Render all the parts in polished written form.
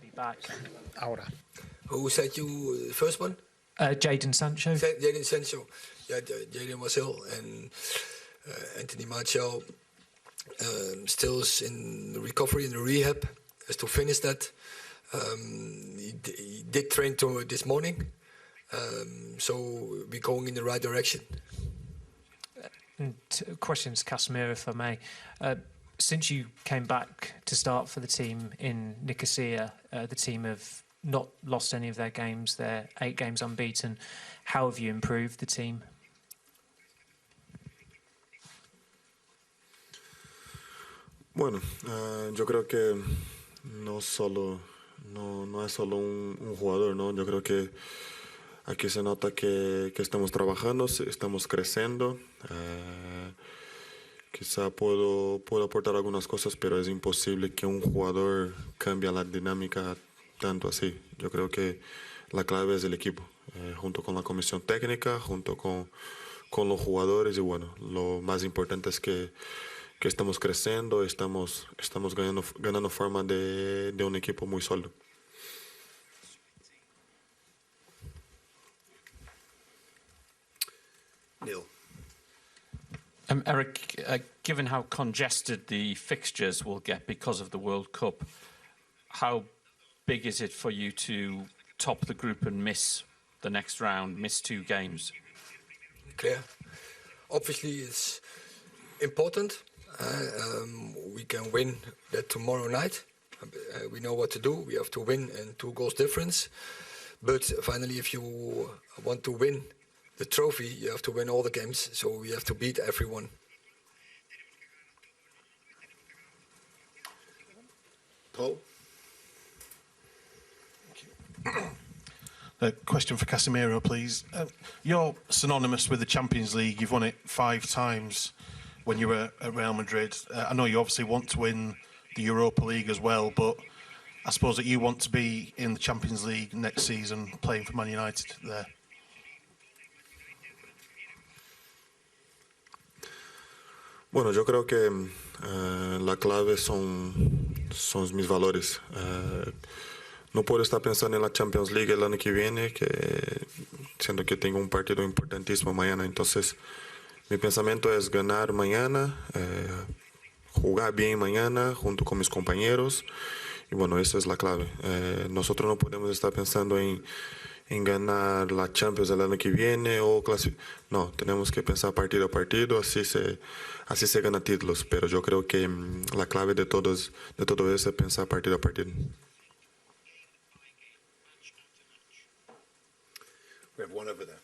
be back. Ahora. Who said you the first one? Jadon Sancho. Jadon Sancho. Yeah, Jadon was ill, and Anthony Martial still is in recovery, in the rehab, has to finish that. He did train this morning, so we're going in the right direction. And questions, Casemiro, if I may. Since you came back to start for the team in Nicosia, the team have not lost any of their games. They're 8 games unbeaten. How have you improved the team? Bueno, yo creo que no es solo un jugador, ¿no? Yo creo que aquí se nota que estamos trabajando, estamos creciendo. Quizá puedo aportar algunas cosas, pero es imposible que un jugador cambie la dinámica tanto así. Yo creo que la clave es el equipo, junto con la comisión técnica, junto con los jugadores. Y bueno, lo más importante es que estamos creciendo, estamos ganando forma de un equipo muy sólido. Neil. Erik, given how congested the fixtures will get because of the World Cup, how big is it for you to top the group and miss the next round, miss 2 games? Clear. Obviously, it's important. We can win that tomorrow night. We know what to do. We have to win and 2 goals difference. But finally, if you want to win the trophy, you have to win all the games. So we have to beat everyone. Paul? A question for Casemiro, please. You're synonymous with the Champions League. You've won it 5 times when you were at Real Madrid. I know you obviously want to win the Europa League as well, but I suppose that you want to be in the Champions League next season playing for Man United there. Bueno, yo creo que la clave son mis valores. No puedo estar pensando en la Champions League el año que viene, siendo que tengo un partido importantísimo mañana. Entonces, mi pensamiento es ganar mañana, jugar bien mañana junto con mis compañeros. Y bueno, esa es la clave. Nosotros no podemos estar pensando en ganar la Champions el año que viene o no, tenemos que pensar partido a partido, así se gana títulos. Pero yo creo que la clave de todo eso es pensar partido a partido. We have one over there.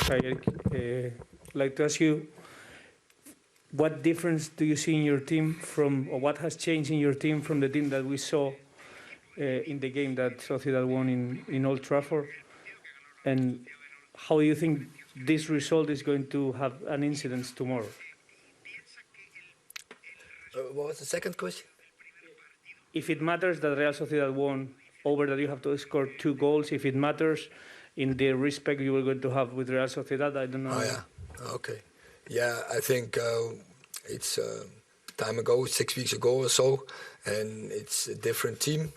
Hi, Erik. I'd like to ask you, what difference do you see in your team or what has changed in your team from the team that we saw in the game that Sociedad won in Old Trafford? And how do you think this result is going to have an incidence tomorrow? What was the second question? If it matters that Real Sociedad won over that you have to score 2 goals, if it matters in the respect you were going to have with Real Sociedad, I don't know. Oh, yeah. Okay. Yeah, I think it's time ago, 6 weeks ago or so, and it's a different team.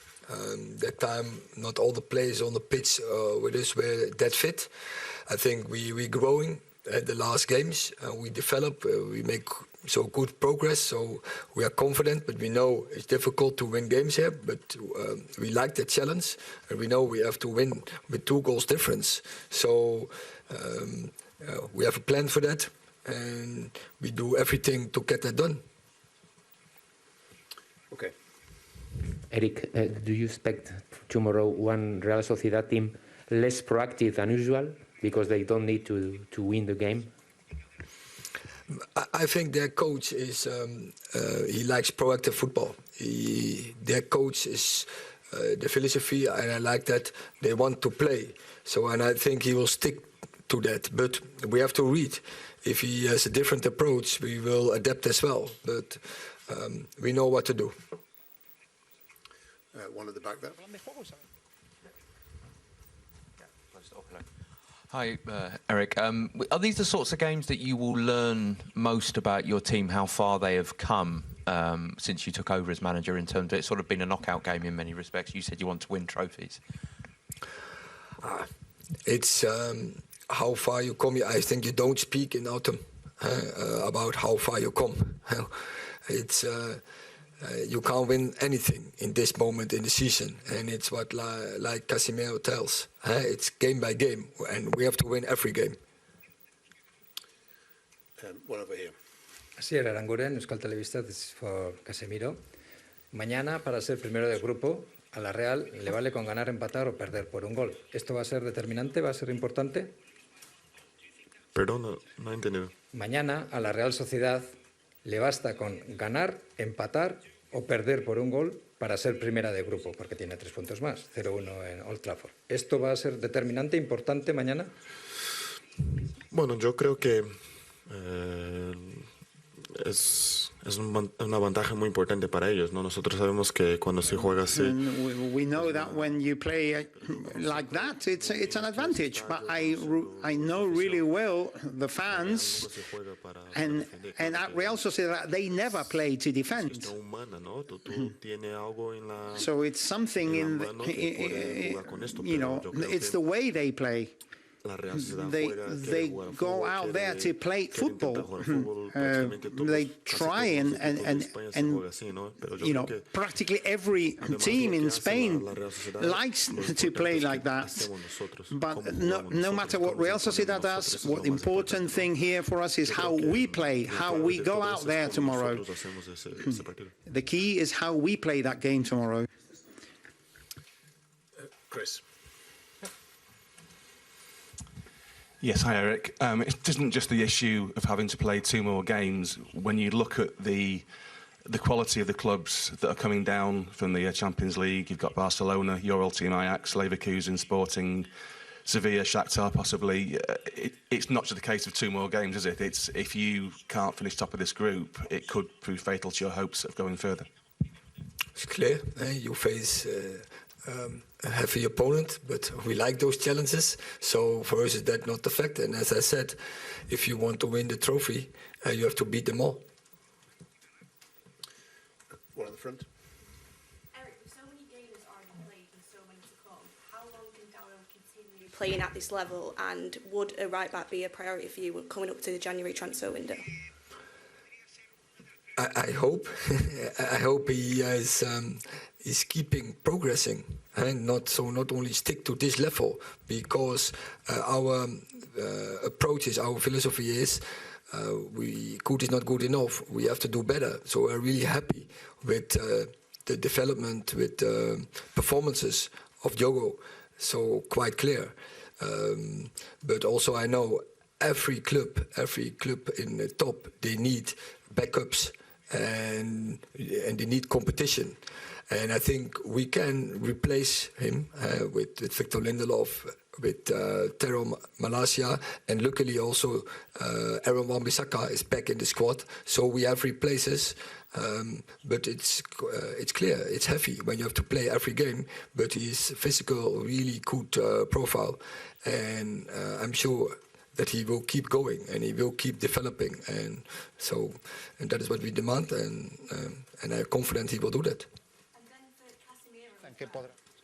That time, not all the players on the pitch with us were that fit. I think we're growing at the last games. We develop, we make so good progress, so we are confident, but we know it's difficult to win games here, but we like the challenge, and we know we have to win with 2 goals difference. So we have a plan for that, and we do everything to get that done. Okay. Erik, do you expect tomorrow one Real Sociedad team less proactive than usual because they don't need to win the game? I think their coach is he likes proactive football. Their coach is the philosophy, and I like that they want to play. So, and I think he will stick to that. But we have to read. If he has a different approach, we will adapt as well. But we know what to do. One at the back there. Hi, Erik. Are these the sorts of games that you will learn most about your team, how far they have come since you took over as manager, in terms of it's sort of been a knockout game in many respects? You said you want to win trophies. It's how far you come. I think you don't speak in autumn about how far you come. It's you can't win anything in this moment in the season, and it's what like Casemiro tells. It's game by game, and we have to win every game. One over here. Asier Aranguren, Euskal Telebista, this is for Casemiro. Mañana, para ser primero del grupo, a la Real le vale con ganar, empatar o perder por un gol. ¿Esto va a ser determinante? ¿Va a ser importante? Perdón, no he entendido. Mañana, a la Real Sociedad le basta con ganar, empatar o perder por un gol para ser primera de grupo, porque tiene 3 puntos más, 0-1 en Old Trafford. ¿Esto va a ser determinante, importante mañana? Bueno, yo creo que es una ventaja muy importante para ellos, ¿no? Nosotros sabemos que cuando se juega así, we know that when you play like that, it's an advantage. But I know really well the fans, and at Real Sociedad they never play to defend. So it's something in you know, it's the way they play. They go out there to play football. They try and you know, practically every team in Spain likes to play like that. But no matter what Real Sociedad does, what the important thing here for us is how we play, how we go out there tomorrow. The key is how we play that game tomorrow. Chris. Yes, hi Erik. It isn't just the issue of having to play 2 more games. When you look at the quality of the clubs that are coming down from the Champions League, you've got Barcelona, your old team Ajax, Leverkusen, Sporting, Sevilla, Shakhtar possibly. It's not just a case of 2 more games, is it? It's if you can't finish top of this group, it could prove fatal to your hopes of going further. It's clear. You face a heavy opponent, but we like those challenges. So for us, that's not the fact. And as I said, if you want to win the trophy, you have to beat them all. One at the front. Erik, with so many games already played and so many to come, how long can Darren continue playing at this level? And would a right back be a priority for you coming up to the January transfer window? I hope. I hope he is keeping progressing, and not only stick to this level, because our approach is, our philosophy is, good is not good enough. We have to do better. So we're really happy with the development, with performances of Diogo. So quite clear. But also I know every club in the top, they need backups. And they need competition, and I think we can replace him with Victor Lindelof, with Tero Malacia, and luckily also Aaron Wan-Bissaka is back in the squad. So we have replaces, but it's clear, it's heavy when you have to play every game. But he's physical, really good profile, and I'm sure that he will keep going and he will keep developing, and that is what we demand, and I'm confident he will do that. And then for Casemiro,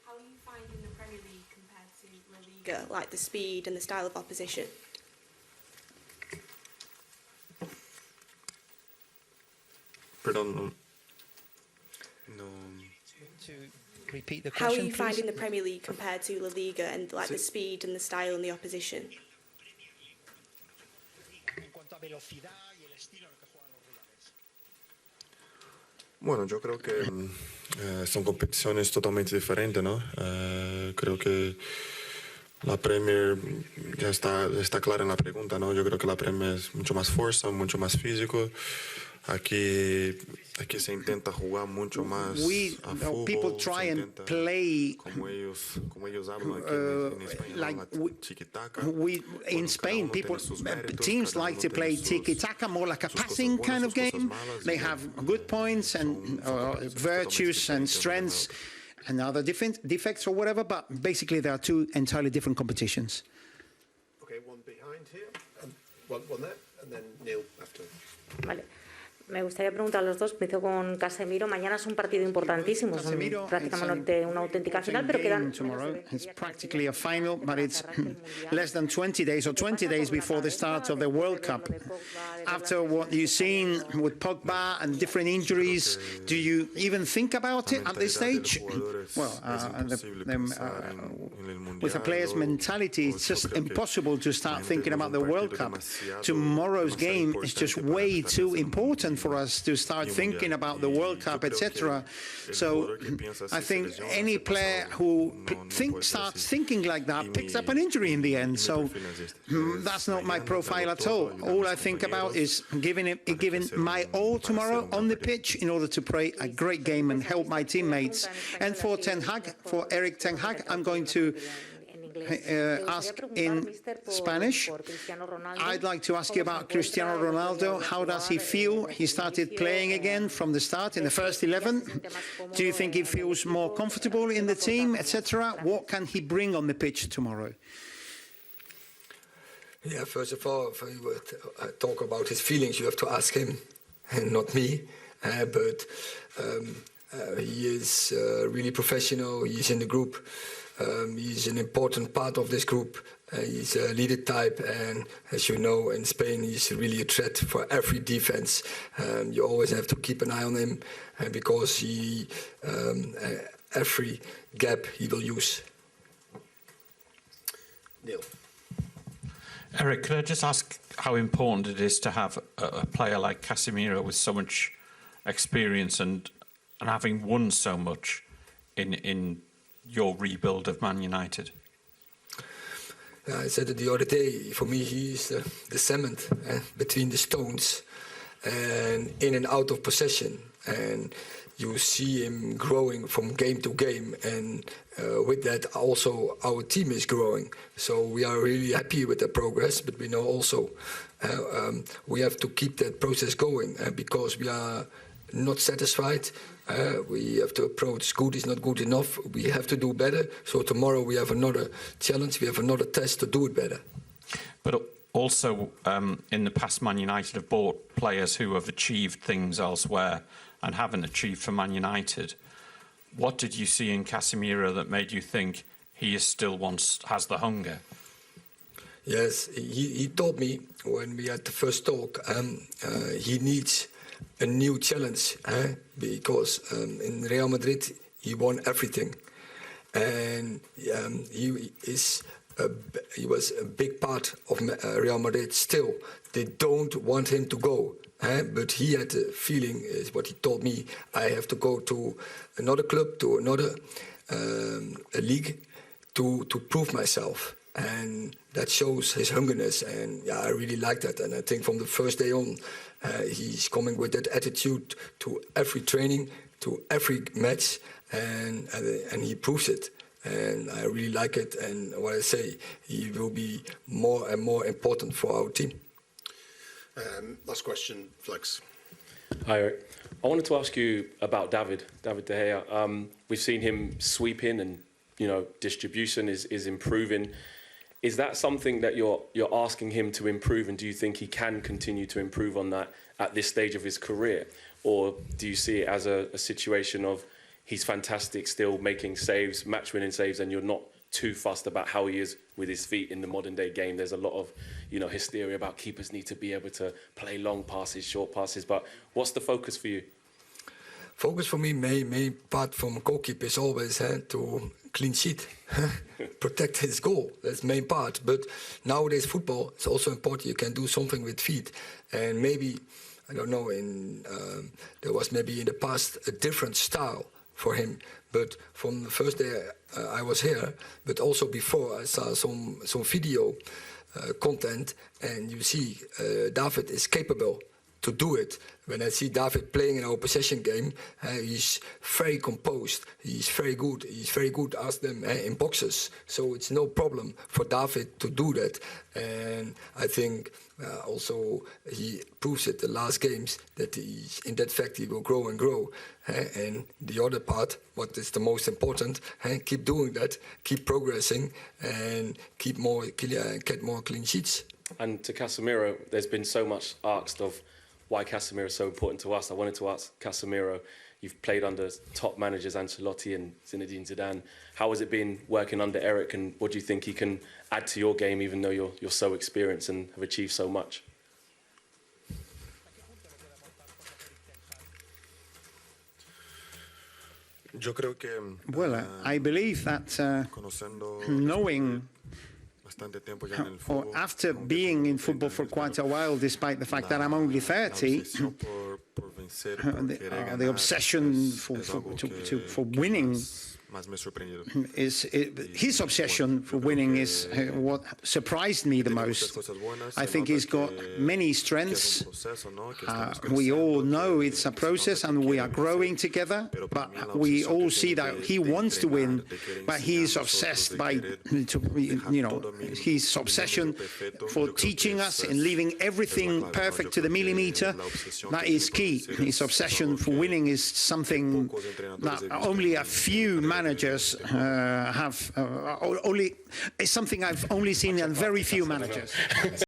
how are you finding the Premier League compared to La Liga, like the speed and the style of opposition? Pardon. No. To repeat the question, how are you please? finding the Premier League compared to La Liga and like the speed and the style and the opposition? Bueno, yo creo que son competiciones totalmente diferentes, ¿no? Creo que la Premier ya está clara en la pregunta, ¿no? Yo creo que la Premier es mucho más fuerza, mucho más físico. Aquí se intenta jugar mucho más a fútbol. People try and play como ellos hablan aquí en España, like tiki-taka. In Spain, teams like to play tiki-taka, more like a passing kind of game. They have good points and virtues and strengths and other defects or whatever, but basically there are 2 entirely different competitions. Okay, one behind here, and one there, and then Neil after. Vale. Me gustaría preguntar a los dos, empiezo con Casemiro. Mañana es un partido importantísimo, es prácticamente una auténtica final, pero quedan... It's practically a final, but it's less than 20 days or 20 days before the start of the World Cup. After what you've seen with Pogba and different injuries, do you even think about it at this stage? Well, with a player's mentality, it's just impossible to start thinking about the World Cup. Tomorrow's game is just way too important for us to start thinking about the World Cup, etc. So I think any player who starts thinking like that picks up an injury in the end. So that's not my profile at all. All I think about is giving my all tomorrow on the pitch in order to play a great game and help my teammates. And for Erik Ten Hag, I'm going to ask in Spanish. I'd like to ask you about Cristiano Ronaldo. How does he feel? He started playing again from the start in the first 11. Do you think he feels more comfortable in the team, etc.? What can he bring on the pitch tomorrow? Yeah, first of all, if you talk about his feelings, you have to ask him and not me. But he is really professional. He's in the group. He's an important part of this group. He's a leader type, and as you know, in Spain, he's really a threat for every defense. You always have to keep an eye on him, because every gap he will use. Neil. Erik, could I just ask how important it is to have a player like Casemiro with so much experience and having won so much in your rebuild of Man United? I said it the other day, for me he's the cement between the stones and in and out of possession, and you see him growing from game to game, and with that also our team is growing. So we are really happy with the progress, but we know also we have to keep that process going, because we are not satisfied. We have to approach good is not good enough. We have to do better. So tomorrow we have another challenge. We have another test to do it better. But also, in the past, Man United have bought players who have achieved things elsewhere and haven't achieved for Man United. What did you see in Casemiro that made you think he is still has the hunger? Yes, he told me when we had the first talk, he needs a new challenge, because in Real Madrid he won everything, and he was a big part of Real Madrid. Still, they don't want him to go, but he had a feeling, is what he told me, I have to go to another club, to another a league, to prove myself. And that shows his hungerness, and yeah, I really like that. And I think from the first day on, he's coming with that attitude to every training, to every match, and he proves it. And I really like it. And what I say, he will be more and more important for our team. Last question, Flex. Hi, Erik. I wanted to ask you about David De Gea. We've seen him sweeping, and distribution is improving. Is that something that you're asking him to improve, and do you think he can continue to improve on that at this stage of his career? Or do you see it as a situation of he's fantastic still making saves, match-winning saves, and you're not too fussed about how he is with his feet in the modern-day game? There's a lot of hysteria about keepers need to be able to play long passes, short passes, but what's the focus for you? Focus for me, main part from goalkeeper is always to clean sheet, protect his goal. That's the main part. But nowadays football is also important. You can do something with feet, and maybe I don't know. There was maybe in the past a different style for him. But from the first day I was here, but also before, I saw some video content, and you see David is capable to do it. When I see David playing in our possession game, he's very composed. He's very good. He's very good. Ask them in boxes. So it's no problem for David to do that. And I think also he proves it the last games that in that fact he will grow and grow. And the other part, what is the most important, keep doing that, keep progressing, and get more clean sheets. And to Casemiro, there's been so much asked of why Casemiro is so important to us. I wanted to ask Casemiro, you've played under top managers Ancelotti and Zinedine Zidane. How has it been working under Erik, and what do you think he can add to your game, even though you're so experienced and have achieved so much? Well, I believe that knowing, or after being in football for quite a while, despite the fact that I'm only 30, the obsession for winning is his obsession for winning is what surprised me the most. I think he's got many strengths. We all know it's a process and we are growing together, but we all see that he wants to win, but he's obsessed by, his obsession for teaching us and leaving everything perfect to the millimeter. That is key. His obsession for winning is something that only a few managers have, it's something I've only seen in very few managers.